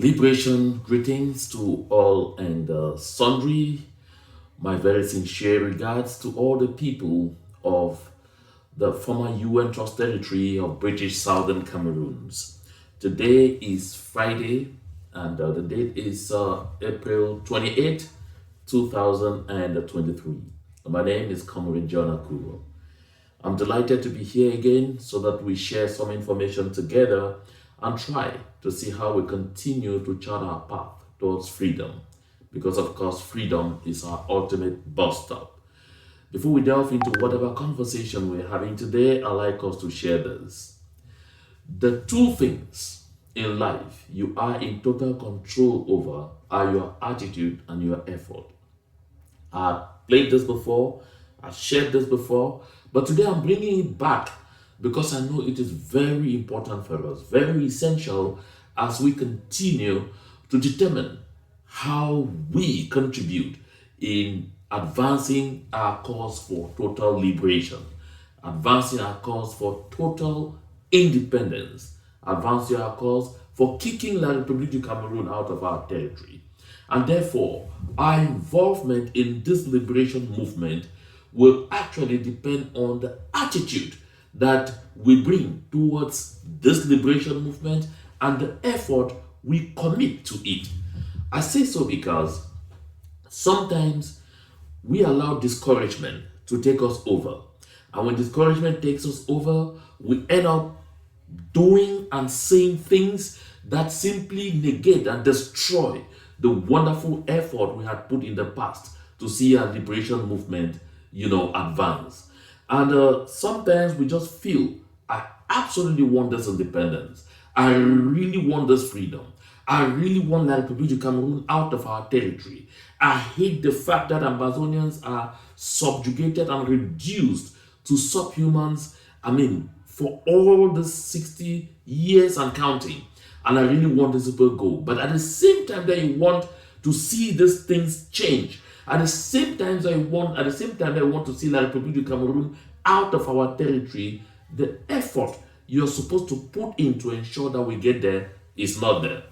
Liberation greetings to all and sundry. My very sincere regards to all the people of the former UN Trust Territory of British Southern Cameroons. Today is Friday, and the date is April 28, 2023. My name is Comrade John Akuro. I'm delighted to be here again so that we share some information together and try to see how we continue to chart our path towards freedom. Because, of course, freedom is our ultimate bus stop. Before we delve into whatever conversation we're having today, I'd like us to share this. The two things in life you are in total control over are your attitude and your effort. I played this before, I shared this before, but today I'm bringing it back because I know it is very important for us, very essential as we continue to determine how we contribute in advancing our cause for total liberation, advancing our cause for total independence, advancing our cause for kicking La République du Cameroon out of our territory. And therefore, our involvement in this liberation movement will actually depend on the attitude that we bring towards this liberation movement and the effort we commit to it. I say so because sometimes we allow discouragement to take us over. And when discouragement takes us over, we end up doing and saying things that simply negate and destroy the wonderful effort we had put in the past to see our liberation movement, advance. And sometimes we just feel, I absolutely want this independence. I really want this freedom. I really want La République du Cameroon out of our territory. I hate the fact that Ambazonians are subjugated and reduced to subhumans, for all the 60 years and counting. And I really want this to go. But at the same time that you want to see these things change, at the same time that I want to see La République du Cameroon out of our territory, the effort you're supposed to put in to ensure that we get there is not there.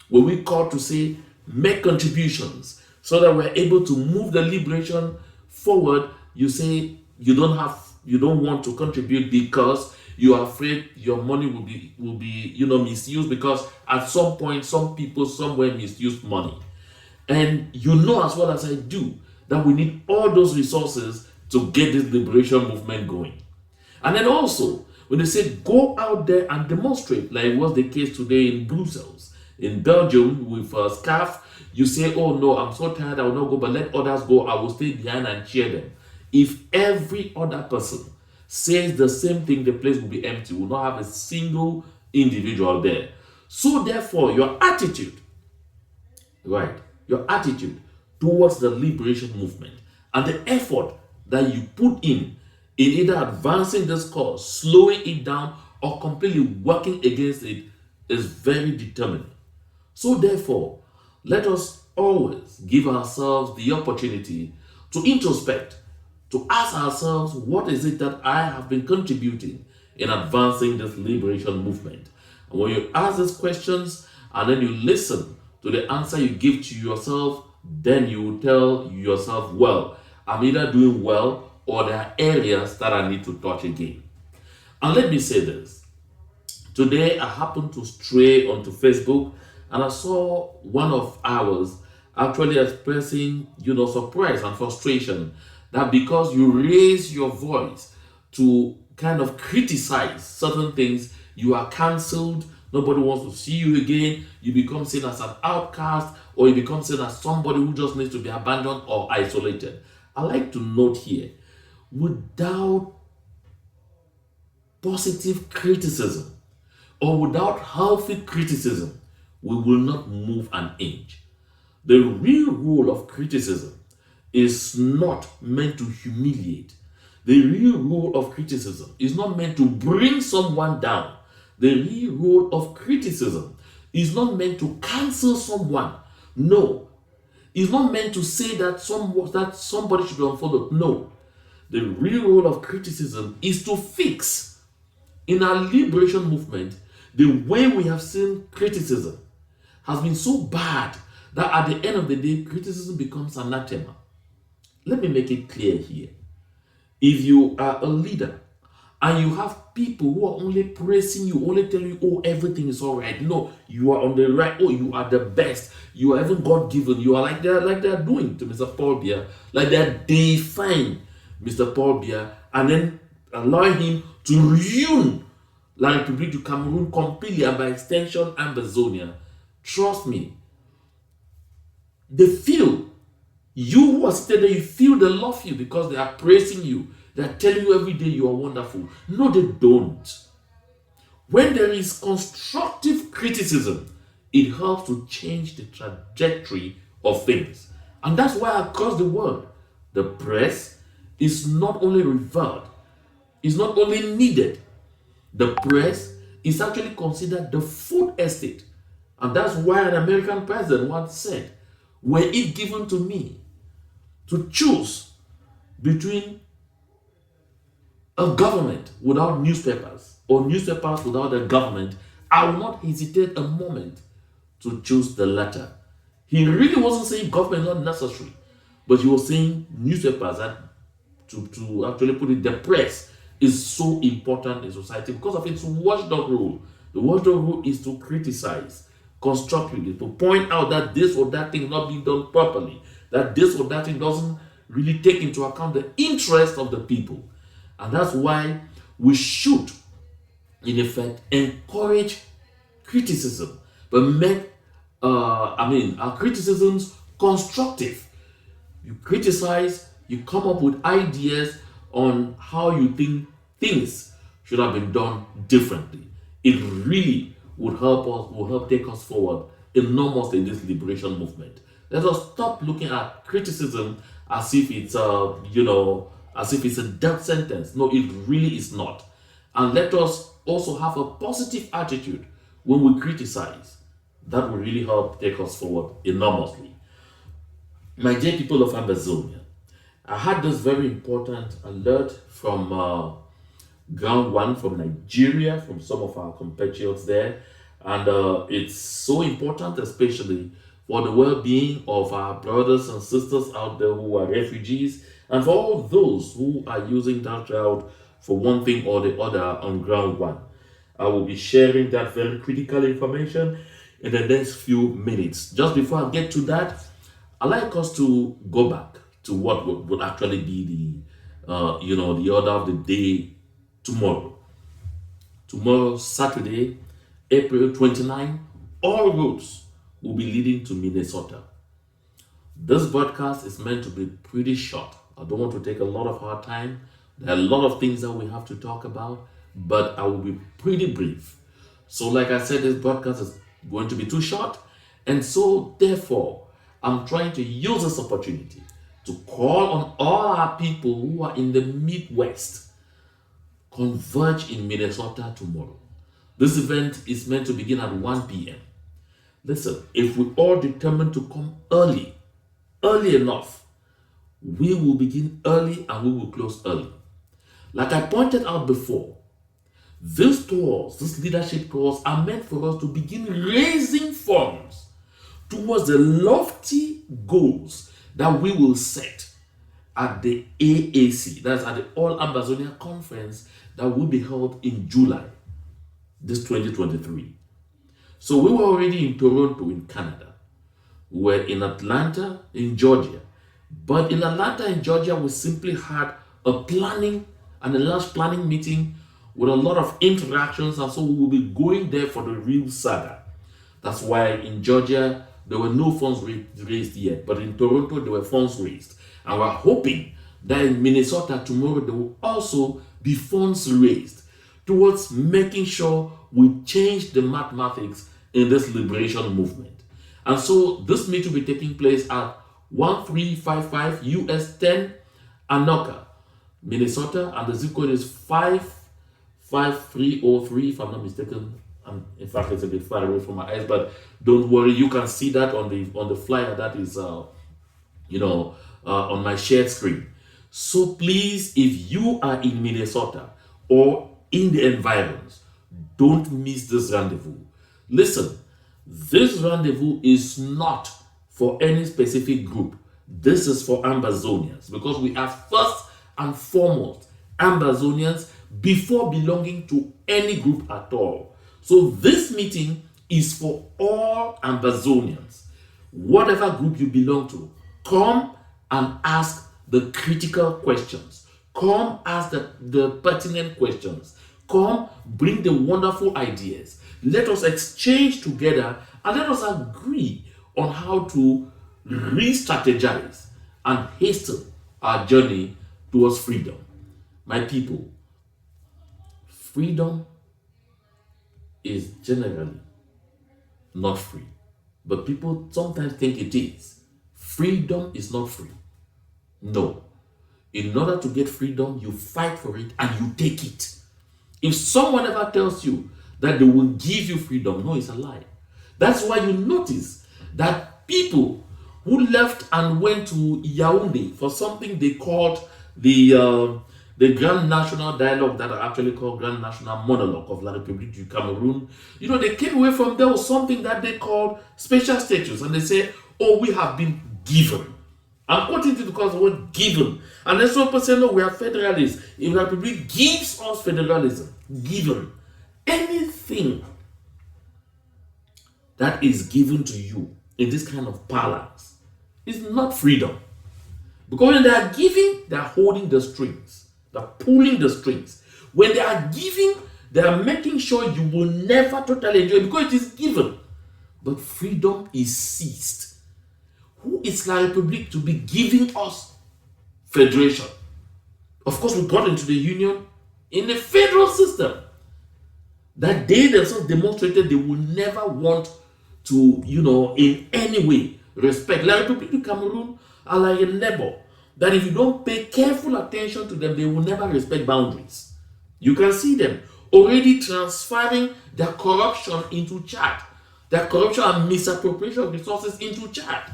When we call to say, make contributions so that we're able to move the liberation forward, you say you don't want to contribute because you are afraid your money will be misused, because at some point some people somewhere misused money. And you know as well as I do that we need all those resources to get this liberation movement going. And then also, when they say go out there and demonstrate, like was the case today in Brussels, in Belgium with a scarf, you say, oh no, I'm so tired, I will not go, but let others go, I will stay behind and cheer them. If every other person says the same thing, the place will be empty. We will not have a single individual there. So therefore, your attitude towards the liberation movement and the effort that you put in either advancing this cause, slowing it down, or completely working against it is very determined. So therefore, let us always give ourselves the opportunity to introspect, to ask ourselves, what is it that I have been contributing in advancing this liberation movement? And when you ask these questions and then you listen to the answer you give to yourself, then you will tell yourself, well, I'm either doing well or there are areas that I need to touch again. And let me say this. Today, I happened to stray onto Facebook and I saw one of ours actually expressing, surprise and frustration that because you raise your voice to kind of criticize certain things, you are cancelled, nobody wants to see you again, you become seen as an outcast, or you become seen as somebody who just needs to be abandoned or isolated. I like to note here, without positive criticism or without healthy criticism, we will not move an inch. The real role of criticism is not meant to humiliate. The real role of criticism is not meant to bring someone down. The real role of criticism is not meant to cancel someone. No. It's not meant to say that somebody should be unfollowed. No. The real role of criticism is to fix. In our liberation movement, the way we have seen criticism has been so bad that at the end of the day, criticism becomes anathema. Let me make it clear here. If you are a leader and you have people who are only praising you, only telling you, oh, everything is all right. No, you are on the right. Oh, you are the best. You are even God given. You are like they're doing to Mr. Paul Biya, like they're deifying Mr. Paul Biya, and then allowing him to ruin La République du Cameroon completely, and by extension, Ambazonian. Trust me, they feel you who are sitting there, you feel they love you because they are praising you. They are telling you every day you are wonderful. No, they don't. When there is constructive criticism, it helps to change the trajectory of things. And that's why across the world, the press is not only revered, is not only needed. The press is actually considered the food estate. And that's why an American president once said, were it given to me to choose between a government without newspapers or newspapers without a government, I will not hesitate a moment to choose the latter. He really wasn't saying government is not necessary, but he was saying newspapers, and to actually put it, the press is so important in society because of its watchdog role. The watchdog role is to criticize constructively, to point out that this or that thing is not being done properly, that this or that thing doesn't really take into account the interest of the people. And that's why we should, in effect, encourage criticism, but make our criticisms constructive. You criticize, you come up with ideas on how you think things should have been done differently. It really would help us, will help take us forward enormously in this liberation movement. Let us stop looking at criticism as if it's as if it's a death sentence. No, it really is not. And let us also have a positive attitude when we criticize. That will really help take us forward enormously. My dear people of Ambazonia, I had this very important alert from ground one from Nigeria, from some of our compatriots there. And it's so important, especially for the well-being of our brothers and sisters out there who are refugees, and for all those who are using that route for one thing or the other on ground one. I will be sharing that very critical information in the next few minutes. Just before I get to that, I'd like us to go back to what would actually be the order of the day tomorrow. Tomorrow, Saturday, April 29, all roads will be leading to Minnesota. This broadcast is meant to be pretty short. I don't want to take a lot of our time. There are a lot of things that we have to talk about, but I will be pretty brief. So, like I said, this broadcast is going to be too short, and so therefore, I'm trying to use this opportunity to call on all our people who are in the Midwest, converge in Minnesota tomorrow. This event is meant to begin at 1 p.m. Listen, if we all determine to come early enough, we will begin early and we will close early. Like I pointed out before, these tours, these leadership tours, are meant for us to begin raising funds towards the lofty goals that we will set at the AAC, that's at the All Ambazonian Conference that will be held in July, this 2023. So we were already in Toronto in Canada. We were in Atlanta in Georgia. But in Atlanta in Georgia, we simply had a large planning meeting with a lot of interactions, and so we will be going there for the real saga. That's why in Georgia, there were no funds raised yet, but in Toronto, there were funds raised. And we're hoping that in Minnesota tomorrow, there will also be funds raised towards making sure we change the mathematics in this liberation movement. And so this meeting will be taking place at 1355 US 10 Anoka, Minnesota, and the zip code is 55303, if I'm not mistaken. In fact, it's a bit far away from my eyes, but don't worry, you can see that on the flyer that is on my shared screen. So please, if you are in Minnesota or in the environs, don't miss this rendezvous. Listen, This rendezvous is not for any specific group. This is for Ambazonians because we are first and foremost Ambazonians before belonging to any group at all. So this meeting is for all Ambazonians. Whatever group you belong to, come and ask the critical questions. Come ask the pertinent questions. Come bring the wonderful ideas. Let us exchange together and let us agree on how to re-strategize and hasten our journey towards freedom. My people, freedom is generally not free, but people sometimes think it is. Freedom is not free. No. In order to get freedom, you fight for it and you take it. If someone ever tells you that they will give you freedom, no, it's a lie. That's why you notice that people who left and went to Yaounde for something they called the Grand National Dialogue, that are actually called Grand National Monologue of La République du Cameroon, they came away from there with something that they called special status, and they say, oh, we have been given. I'm quoting it because the word given. And then some people say, no, we are federalists. If the Republic gives us federalism, given, anything that is given to you in this kind of balance is not freedom. Because when they are giving, they are holding the strings. They are pulling the strings. When they are giving, they are making sure you will never totally enjoy it because it is given. But freedom is seized. Who is La République to be giving us federation? Of course, we got into the union in a federal system that they themselves demonstrated they will never want to, in any way respect. La République du Cameroon are like a neighbor that if you don't pay careful attention to them, they will never respect boundaries. You can see them already transferring their corruption into Chad, their corruption and misappropriation of resources into Chad.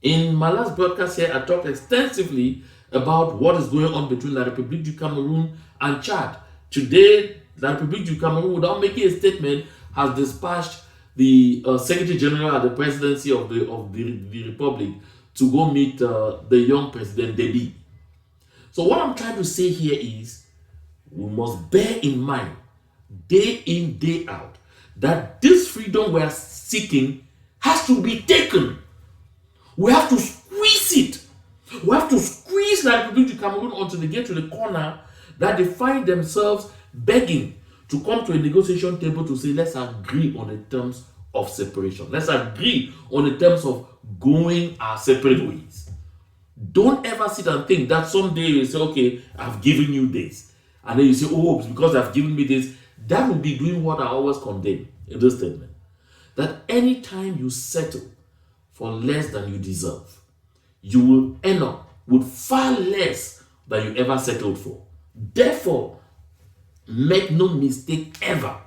In my last broadcast here, I talked extensively about what is going on between La République du Cameroon and Chad. Today, La République du Cameroon, without making a statement, has dispatched the Secretary General at the presidency of the Republic to go meet the young President Deby. So what I'm trying to say here is, we must bear in mind, day in, day out, that this freedom we are seeking has to be taken. We have to squeeze it. We have to squeeze La République du Cameroon until they get to the corner that they find themselves begging to come to a negotiation table to say, let's agree on the terms of separation. Let's agree on the terms of going our separate ways. Don't ever sit and think that someday you say, okay, I've given you this. And then you say, oh, it's because I've given me this. That will be doing what I always condemn in this statement. That anytime you settle for less than you deserve, you will end up with far less than you ever settled for. Therefore, make no mistake ever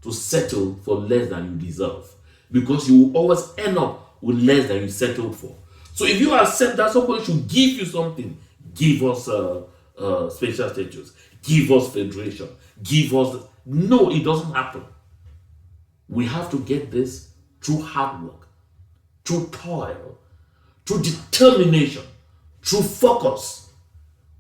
to settle for less than you deserve, because you will always end up with less than you settled for. So if you accept that somebody should give you something, give us special status, give us federation, give us... No, it doesn't happen. We have to get this through hard work, through toil, through determination, through focus.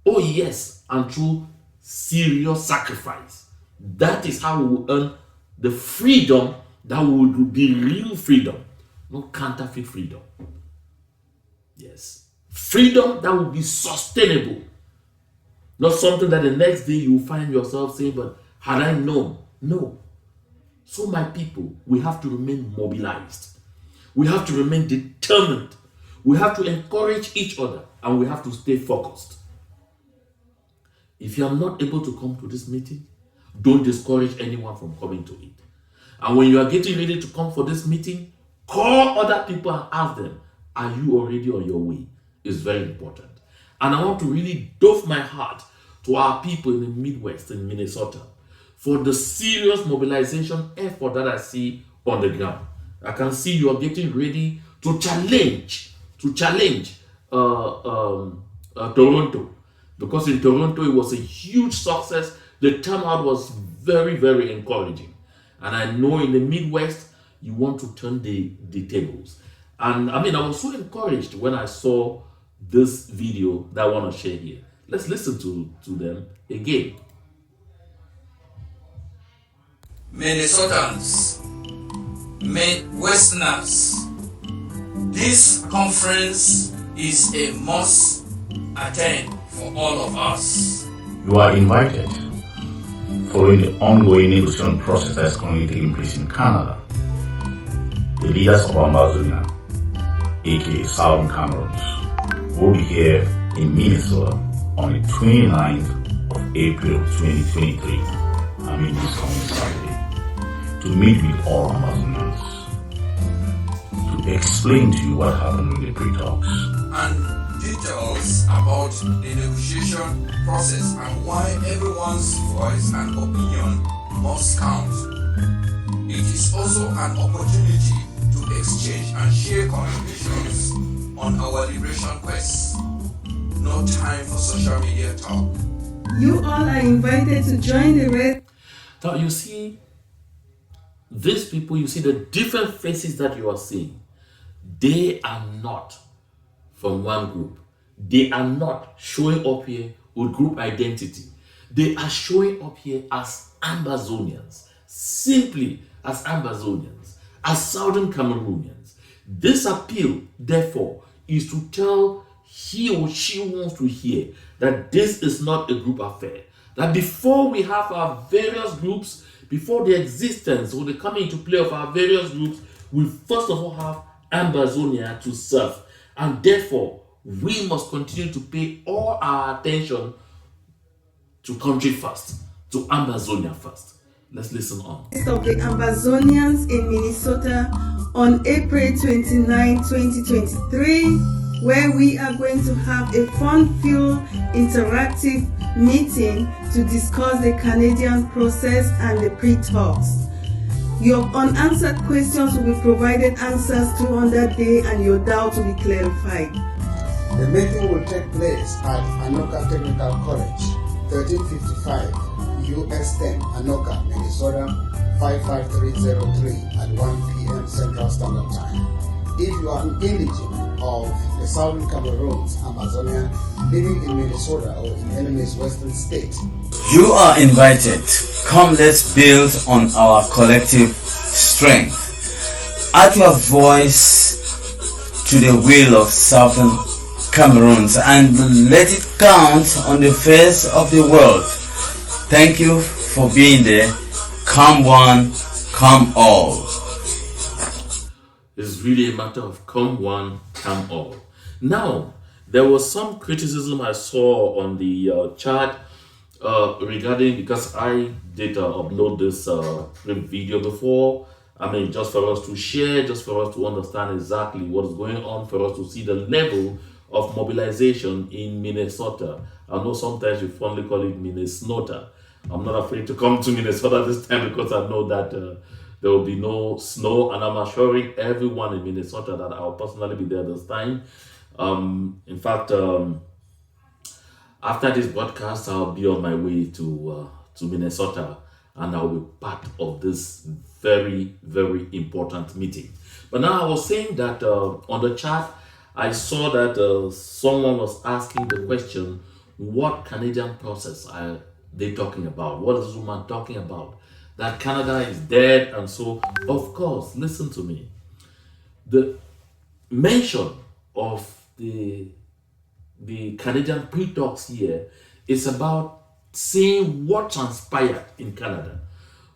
Oh yes, and through serious sacrifice. That is how we will earn the freedom that will be real freedom, not counterfeit freedom. Yes. Freedom that will be sustainable. Not something that the next day you will find yourself saying, but had I known? No. So my people, we have to remain mobilized. We have to remain determined. We have to encourage each other, and we have to stay focused. If you are not able to come to this meeting, don't discourage anyone from coming to it. And when you are getting ready to come for this meeting, call other people and ask them, are you already on your way? It's very important. And I want to really doff my heart to our people in the Midwest, in Minnesota, for the serious mobilization effort that I see on the ground. I can see you are getting ready to challenge Toronto, because in Toronto it was a huge success. The turnout was very, very encouraging. And I know in the Midwest, you want to turn the tables. And I mean, I was so encouraged when I saw this video that I want to share here. Let's listen to them again. Minnesotans, Westerners, this conference is a must attend for all of us. You are invited following the ongoing negotiation process that is currently taking place in Canada. The leaders of Ambazonian, aka Southern Cameroons, will be here in Minnesota on the 29th of April 2023, I mean this coming Saturday, to meet with all Ambazonians, to explain to you what happened in the pre-talks. And details about the negotiation process and why everyone's voice and opinion must count. It is also an opportunity to exchange and share contributions on our liberation quest. No time for social media talk. You all are invited to join the rest. Now you see, these people, you see the different faces that you are seeing. They are not from one group. They are not showing up here with group identity. They are showing up here as Ambazonians, simply as Ambazonians, as Southern Cameroonians. This appeal, therefore, is to tell he or she wants to hear that this is not a group affair. That before we have our various groups, before the existence or the coming into play of our various groups, we first of all have Ambazonia to serve. And therefore, we must continue to pay all our attention to country first, to Ambazonia first. Let's listen on. Of the Ambazonians in Minnesota on April 29, 2023, where we are going to have a fun-filled, interactive meeting to discuss the Canadian process and the pre-talks. Your unanswered questions will be provided answers to on that day, and your doubts will be clarified. The meeting will take place at Anoka Technical College, 1355 US 10, Anoka, Minnesota 55303 at 1 p.m. Central Standard Time. If you are an indigene of the Southern Cameroons, Ambazonian, living in Minnesota or in enemy's western state, You are invited. Come, let's build on our collective strength. Add your voice to the will of Southern Cameroons and let it count on the face of the world. Thank you for being there. Come one, come all. It's really a matter of come one, come all. Now, there was some criticism I saw on the chat regarding, because I did upload this video before. I mean, just for us to share, just for us to understand exactly what is going on, for us to see the level of mobilization in Minnesota. I know sometimes you fondly call it Minnesota. I'm not afraid to come to Minnesota this time because I know that there will be no snow, and I'm assuring everyone in Minnesota that I'll personally be there this time. In fact, after this broadcast, I'll be on my way to Minnesota, and I'll be part of this very, very important meeting. But now I was saying that on the chat, I saw that someone was asking the question, what Canadian process are they talking about? What is this woman talking about? That Canada is dead, and so, of course, listen to me. The mention of the Canadian pre-talks here is about saying what transpired in Canada.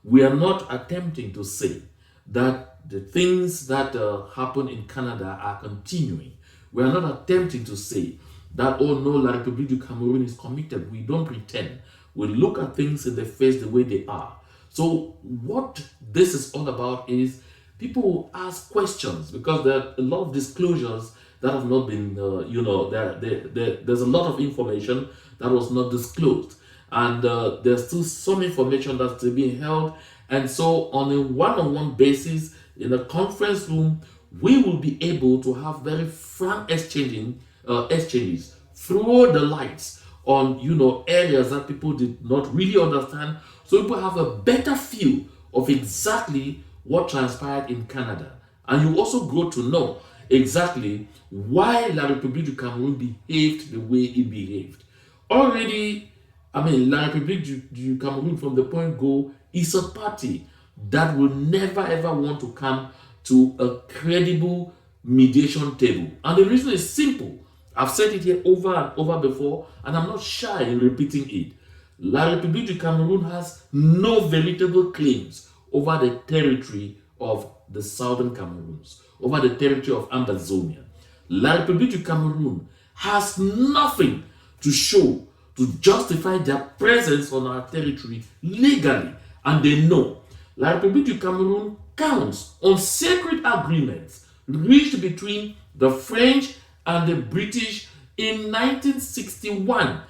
We are not attempting to say that the things that happen in Canada are continuing. We are not attempting to say that, oh no, La République du Cameroun is committed. We don't pretend. We look at things in the face the way they are. So what this is all about is people will ask questions because there are a lot of disclosures that have not been, there's a lot of information that was not disclosed. And there's still some information that's still being held. And so on a one-on-one basis, in a conference room, we will be able to have very frank exchanges, throw the lights on, areas that people did not really understand. So people have a better feel of exactly what transpired in Canada. And you also grow to know exactly why La République du Cameroon behaved the way it behaved. Already, La République du Cameroon from the point go is a party that will never ever want to come to a credible mediation table. And the reason is simple. I've said it here over and over before, and I'm not shy in repeating it. La République du Cameroon has no veritable claims over the territory of the southern Cameroons, over the territory of Ambazonian. La République du Cameroon has nothing to show to justify their presence on our territory legally, and they know. La République du Cameroon counts on sacred agreements reached between the French and the British in 1961,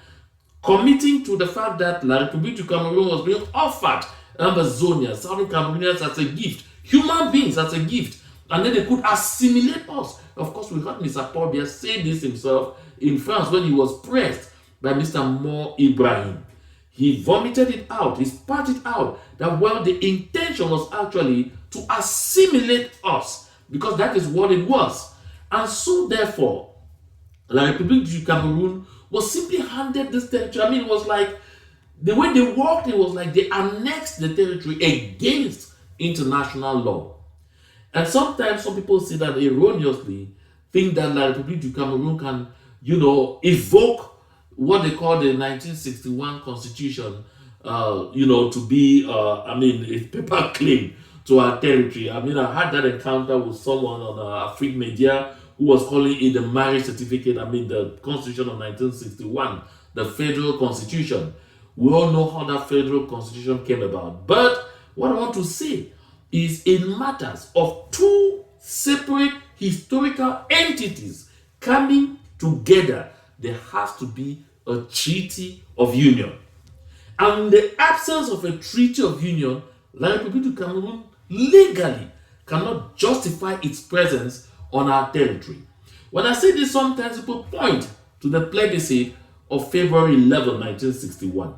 committing to the fact that La République du Cameroon was being offered Ambazonians, Southern Cameroonians as a gift, human beings as a gift, and then they could assimilate us. Of course, we heard Mr. Paul Biya say this himself in France when he was pressed by Mr. Mo Ibrahim. He vomited it out, he spat it out, that well, the intention was actually to assimilate us, because that is what it was. And so therefore, La République du Cameroon was simply handed this territory. It was like, the way they walked, it was like they annexed the territory against international law. And sometimes some people say that erroneously, think that La République du Cameroon can, evoke what they call the 1961 Constitution, to be, a paper claim to our territory. I had that encounter with someone on Afrique Media who was calling it the marriage certificate, the Constitution of 1961, the federal constitution. We all know how that federal constitution came about. But what I want to say is in matters of two separate historical entities coming together, there has to be a treaty of union. And in the absence of a treaty of union, La République du Cameroon legally cannot justify its presence on our territory. When I say this, sometimes people point to the plebiscite of February 11, 1961.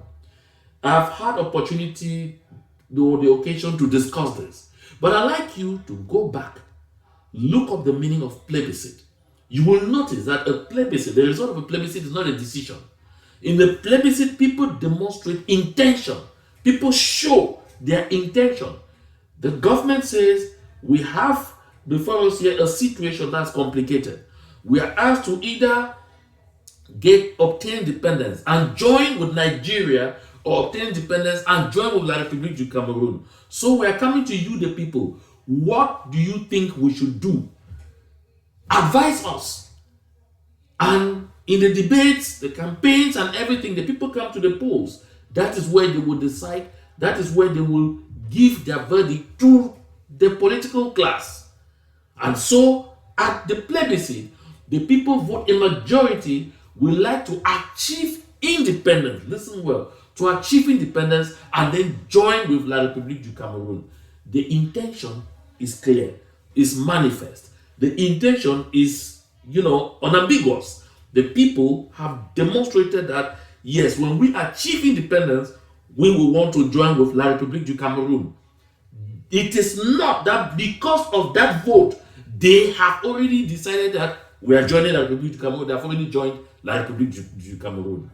I've had opportunity, the occasion to discuss this. But I'd like you to go back, look up the meaning of plebiscite. You will notice that a plebiscite, the result of a plebiscite is not a decision. In the plebiscite, people demonstrate intention. People show their intention. The government says, we have before us here a situation that's complicated. We are asked to either obtain independence and join with Nigeria, or obtain independence and join with La République du Cameroon. So we are coming to you, the people. What do you think we should do? Advise us. And in the debates, the campaigns and everything, the people come to the polls. That is where they will decide. That is where they will give their verdict to the political class. And so, at the plebiscite, the people vote a majority will like to achieve independence. Listen well. To achieve independence and then join with La République du Cameroon. The intention is clear, is manifest. The intention is, unambiguous. The people have demonstrated that, yes, when we achieve independence, we will want to join with La République du Cameroon. It is not that because of that vote, they have already decided that we are joining La République du Cameroon. They have already joined La République du Cameroon.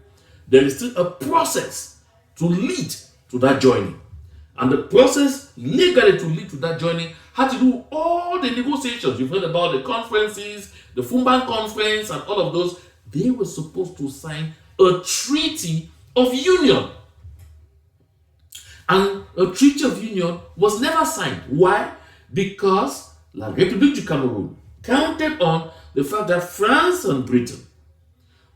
There is still a process to lead to that joining. And the process legally to lead to that joining had to do all the negotiations. You've heard about the conferences, the Fumban conference, and all of those. They were supposed to sign a treaty of union. And a treaty of union was never signed. Why? Because La République du Cameroon counted on the fact that France and Britain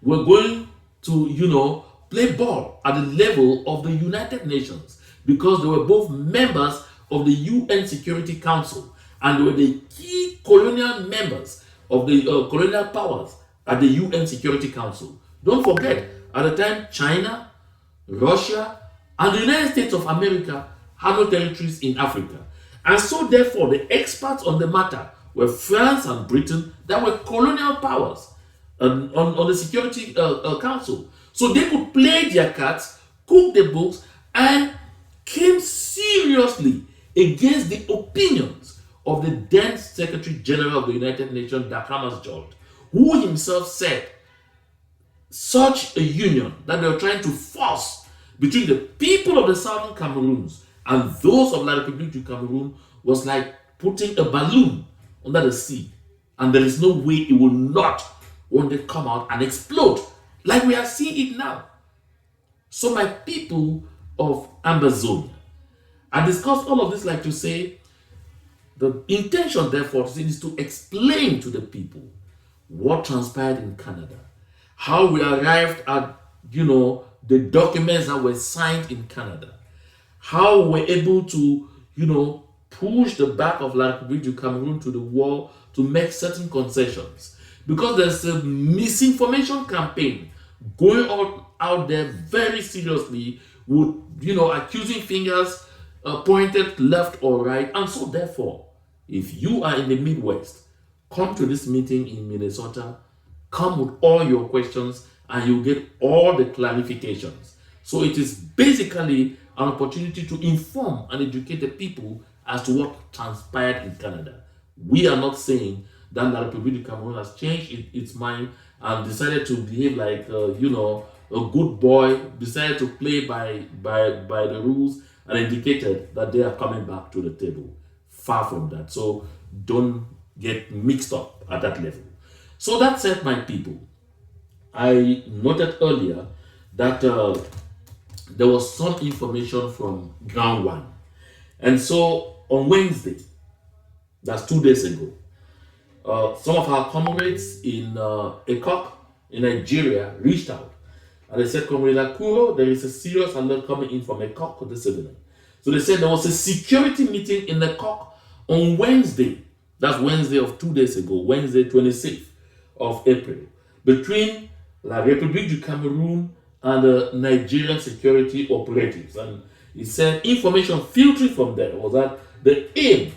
were going to, play ball at the level of the United Nations, because they were both members of the UN Security Council and they were the key colonial members of the colonial powers at the UN Security Council. Don't forget, at the time, China, Russia, and the United States of America had no territories in Africa. And so therefore, the experts on the matter were France and Britain, that were colonial powers on the Security Council. So they could play their cards, cook the books, and came seriously against the opinions of the then Secretary General of the United Nations, Dakamas George, who himself said such a union that they were trying to force between the people of the Southern Cameroons and those of La République du Cameroon was like putting a balloon under the sea, and there is no way it will not one day come out and explode like we are seeing it now. So my people of Ambazonia, I discussed all of this like to say the intention therefore is to explain to the people what transpired in Canada, how we arrived at the documents that were signed in Canada, how we're able to push the back of La République du Cameroon to the wall to make certain concessions, because there's a misinformation campaign going on out there very seriously with accusing fingers pointed left or right. And so therefore, if you are in the Midwest, come to this meeting in Minnesota, come with all your questions and you'll get all the clarifications. So it is basically an opportunity to inform and educate the people as to what transpired in Canada. We are not saying that La République du Cameroon has changed its mind and decided to behave like a good boy, decided to play by the rules, and indicated that they are coming back to the table. Far from that. So don't get mixed up at that level. So that said, my people, I noted earlier that there was some information from Ground One. And so on Wednesday, that's 2 days ago, some of our comrades in Ekok in Nigeria reached out. And they said, Comrade Akuro, there is a serious alert coming in from Ekok this evening. So they said there was a security meeting in Ekok on Wednesday. That's Wednesday of 2 days ago, Wednesday 26th of April, between La République du Cameroon and the Nigerian security operatives. And he said information filtering from there was that the aim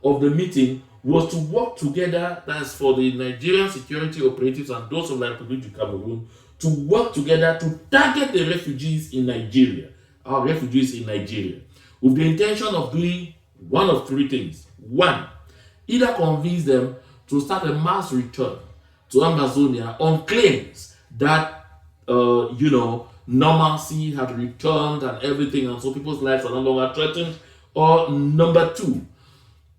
of the meeting was to work together, that's for the Nigerian security operatives and those of La République du Cameroon, to work together to target the refugees in Nigeria, our refugees in Nigeria, with the intention of doing one of three things. One, either convince them to start a mass return to Ambazonia on claims that, normalcy had returned and everything, and so people's lives are no longer threatened. Or number two,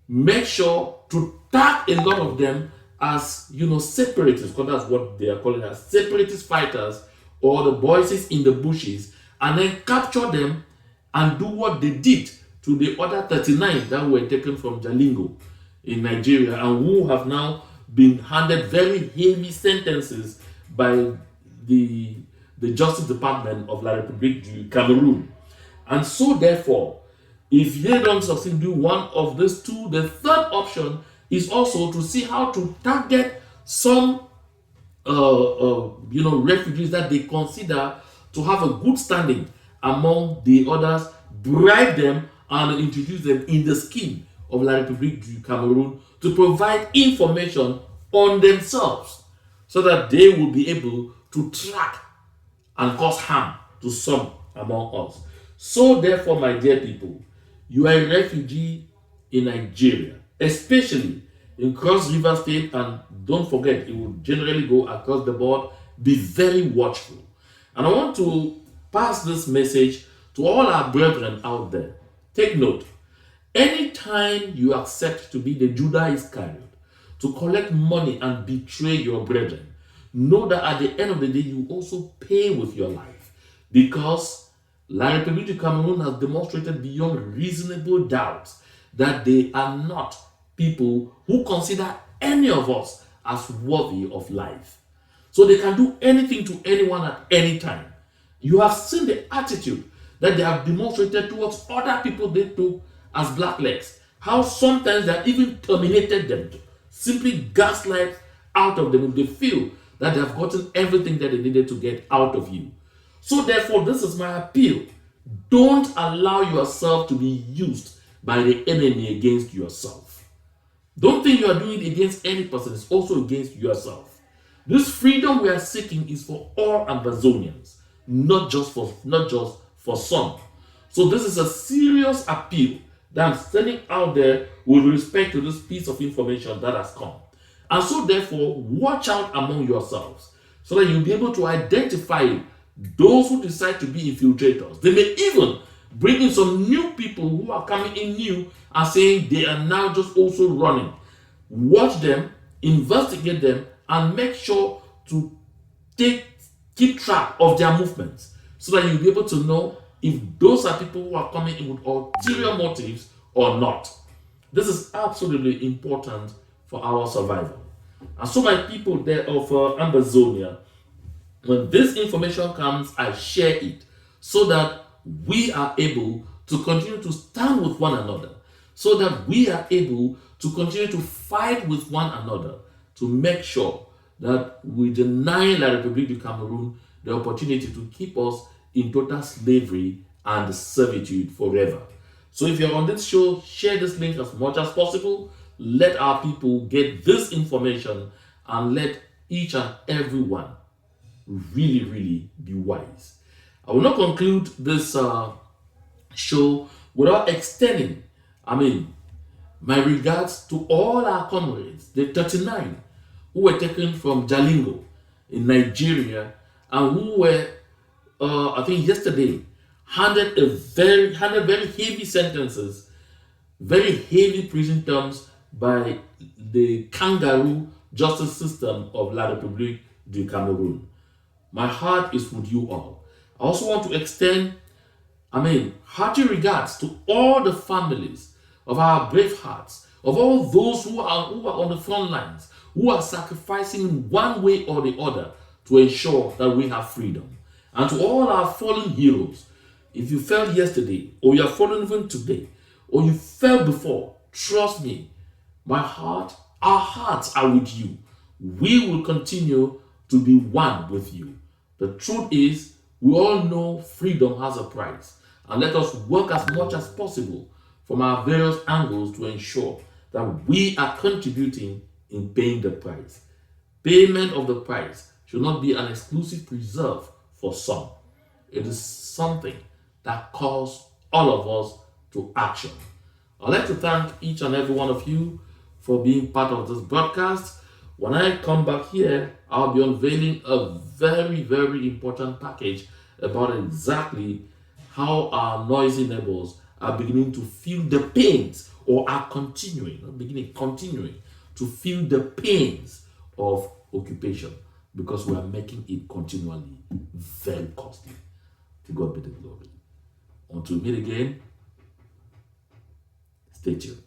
make sure to tag a lot of them as, separatists, because that's what they are calling as separatist fighters, or the voices in the bushes, and then capture them and do what they did to the other 39 that were taken from Jalingo in Nigeria and who have now been handed very heavy sentences by the Justice Department of La République du Cameroon. And so therefore, if they don't succeed in doing one of these two, the third option is also to see how to target some refugees that they consider to have a good standing among the others, bribe them and introduce them in the scheme of La République du Cameroon to provide information on themselves so that they will be able to track and cause harm to some among us. So therefore, my dear people, you are a refugee in Nigeria, especially in Cross River State, and don't forget, it will generally go across the board. Be very watchful. And I want to pass this message to all our brethren out there. Take note. Anytime you accept to be the Judas Iscariot, to collect money and betray your brethren, know that at the end of the day, you also pay with your life, because La République du Cameroon has demonstrated beyond reasonable doubt that they are not people who consider any of us as worthy of life. So they can do anything to anyone at any time. You have seen the attitude that they have demonstrated towards other people they took as blacklegs. How sometimes they have even terminated them, simply gaslight out of them if they feel that they have gotten everything that they needed to get out of you. So therefore, this is my appeal. Don't allow yourself to be used by the enemy against yourself. Don't think you are doing it against any person. It's also against yourself. This freedom we are seeking is for all Ambazonians, not just for some. So this is a serious appeal that I'm sending out there with respect to this piece of information that has come. And so, therefore, watch out among yourselves so that you'll be able to identify those who decide to be infiltrators. They may even bring in some new people who are coming in new and saying they are now just also running. Watch them, investigate them, and make sure to keep track of their movements so that you'll be able to know if those are people who are coming in with ulterior motives or not. This is absolutely important for our survival. And so, my people there of Ambazonia, when this information comes, I share it so that we are able to continue to stand with one another, so that we are able to continue to fight with one another to make sure that we deny La République du Cameroon the opportunity to keep us in total slavery and servitude forever. So if you're on this show, share this link as much as possible. Let our people get this information and let each and every one really, really be wise. I will not conclude this show without extending, my regards to all our comrades, the 39 who were taken from Jalingo in Nigeria and who were, I think yesterday, handed very heavy sentences, very heavy prison terms by the kangaroo justice system of La République du Cameroon. My heart is with you all. I also want to extend, hearty regards to all the families of our brave hearts, of all those who are on the front lines, who are sacrificing one way or the other to ensure that we have freedom. And to all our fallen heroes, if you fell yesterday, or you are fallen even today, or you fell before, trust me, our hearts are with you. We will continue to be one with you. The truth is, we all know freedom has a price, and let us work as much as possible from our various angles to ensure that we are contributing in paying the price. Payment of the price should not be an exclusive preserve for some. It is something that calls all of us to action. I'd like to thank each and every one of you for being part of this broadcast. When I come back here, I'll be unveiling a very, very important package about exactly how our noisy neighbors are beginning to feel the pains, or are continuing to feel the pains of occupation, because we are making it continually very costly. To God be the glory. Until we meet again, stay tuned.